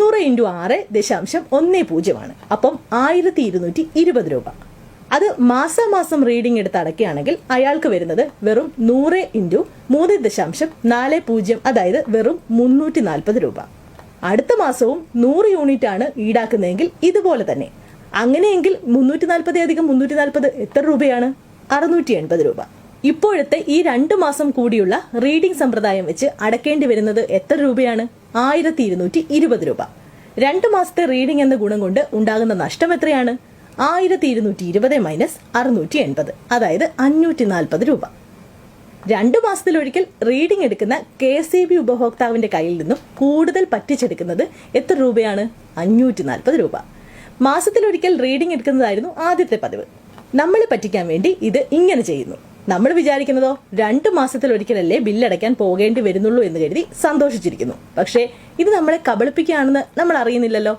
100 × 6.10 അപ്പം 1220 രൂപ. അത് മാസാമാസം റീഡിംഗ് എടുത്ത് അടയ്ക്കുകയാണെങ്കിൽ അയാൾക്ക് വരുന്നത് വെറും 100 × 3.40, അതായത് വെറും 340 രൂപ. അടുത്ത മാസവും 100 യൂണിറ്റ് ആണ് ഈടാക്കുന്നതെങ്കിൽ ഇതുപോലെ തന്നെ. അങ്ങനെയെങ്കിൽ 340 + 340 എത്ര രൂപയാണ്? 680 രൂപ. ഇപ്പോഴത്തെ ഈ 2 മാസം കൂടിയുള്ള റീഡിംഗ് സമ്പ്രദായം വെച്ച് അടയ്ക്കേണ്ടി വരുന്നത് എത്ര രൂപയാണ്? 1220 രൂപ. 2 മാസത്തെ റീഡിംഗ് എന്ന ഗുണം കൊണ്ട് ഉണ്ടാകുന്ന നഷ്ടം എത്രയാണ്? 1220 - 680, അതായത് 540 രൂപ. 2 മാസത്തിലൊരിക്കൽ റീഡിംഗ് എടുക്കുന്ന KSEB ഉപഭോക്താവിന്റെ കയ്യിൽ നിന്നും കൂടുതൽ പറ്റിച്ചെടുക്കുന്നത് എത്ര രൂപയാണ്? 540 രൂപ. മാസത്തിലൊരിക്കൽ റീഡിംഗ് എടുക്കുന്നതായിരുന്നു ആദ്യത്തെ പതിവ്. നമ്മളെ പറ്റിക്കാൻ വേണ്ടി ഇത് ഇങ്ങനെ ചെയ്യുന്നു. നമ്മൾ വിചാരിക്കുന്നതോ 2 മാസത്തിലൊരിക്കലല്ലേ ബില്ലടയ്ക്കാൻ പോകേണ്ടി വരുന്നുള്ളൂ എന്ന് കരുതി സന്തോഷിച്ചിരിക്കുന്നു. പക്ഷേ ഇത് നമ്മളെ കബളിപ്പിക്കുകയാണെന്ന് നമ്മൾ അറിയുന്നില്ലല്ലോ.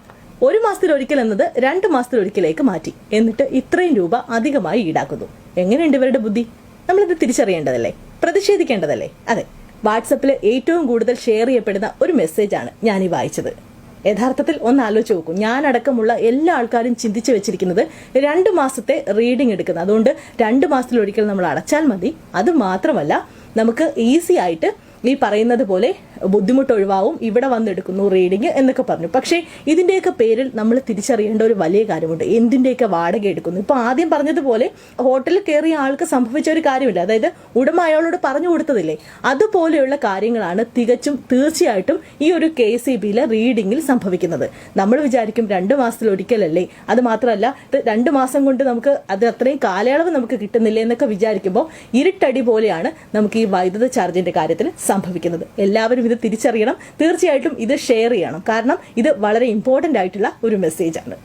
1 മാസത്തിലൊരിക്കൽ എന്നത് 2 മാസത്തിലൊരിക്കലേക്ക് മാറ്റി. എന്നിട്ട് ഇത്രയും രൂപ അധികമായി ഈടാക്കുന്നു. എങ്ങനെയുണ്ട് ഇവരുടെ ബുദ്ധി? നമ്മളിത് തിരിച്ചറിയേണ്ടതല്ലേ? പ്രതിഷേധിക്കേണ്ടതല്ലേ? അതെ, വാട്സപ്പിൽ ഏറ്റവും കൂടുതൽ ഷെയർ ചെയ്യപ്പെടുന്ന ഒരു മെസ്സേജാണ് ഞാൻ ഈ വായിച്ചത്. യഥാർത്ഥത്തിൽ ഒന്ന് ആലോചിച്ച് നോക്കൂ. ഞാനടക്കമുള്ള എല്ലാ ആൾക്കാരും ചിന്തിച്ചു വെച്ചിരിക്കുന്നത് 2 മാസത്തെ റീഡിംഗ് എടുക്കുന്നത്. അതുകൊണ്ട് 2 മാസത്തിലൊരിക്കൽ നമ്മൾ അടച്ചാൽ മതി. അത് മാത്രമല്ല, നമുക്ക് ഈസി ആയിട്ട് ഈ പറയുന്നത് പോലെ ബുദ്ധിമുട്ട് ഒഴിവാവും, ഇവിടെ വന്നെടുക്കുന്നു റീഡിങ് എന്നൊക്കെ പറഞ്ഞു. പക്ഷേ ഇതിന്റെയൊക്കെ പേരിൽ നമ്മൾ തിരിച്ചറിയേണ്ട ഒരു വലിയ കാര്യമുണ്ട്. എന്തിന്റെയൊക്കെ വാടക എടുക്കുന്നു. ഇപ്പൊ ആദ്യം പറഞ്ഞതുപോലെ ഹോട്ടലിൽ കയറിയ ആൾക്ക് സംഭവിച്ച ഒരു കാര്യമില്ല, അതായത് ഉടമ അയാളോട് പറഞ്ഞു കൊടുത്തതില്ലേ, അതുപോലെയുള്ള കാര്യങ്ങളാണ് തീർച്ചയായിട്ടും ഈ ഒരു KSEBയിലെ റീഡിങ്ങിൽ സംഭവിക്കുന്നത്. നമ്മൾ വിചാരിക്കും 2 മാസത്തിലൊരിക്കലല്ലേ, അത് മാത്രമല്ല 2 മാസം കൊണ്ട് നമുക്ക് അത് അത്രയും കാലയളവ് നമുക്ക് കിട്ടുന്നില്ല എന്നൊക്കെ വിചാരിക്കുമ്പോൾ ഇരുട്ടടി പോലെയാണ് നമുക്ക് ഈ വൈദ്യുത ചാർജിന്റെ കാര്യത്തിൽ സംഭവിക്കുന്നത്. എല്ലാവരും ഇത് തിരിച്ചറിയണം. തീർച്ചയായിട്ടും ഇത് ഷെയർ ചെയ്യണം. കാരണം ഇത് വളരെ ഇമ്പോർട്ടന്റ് ആയിട്ടുള്ള ഒരു മെസ്സേജാണ്.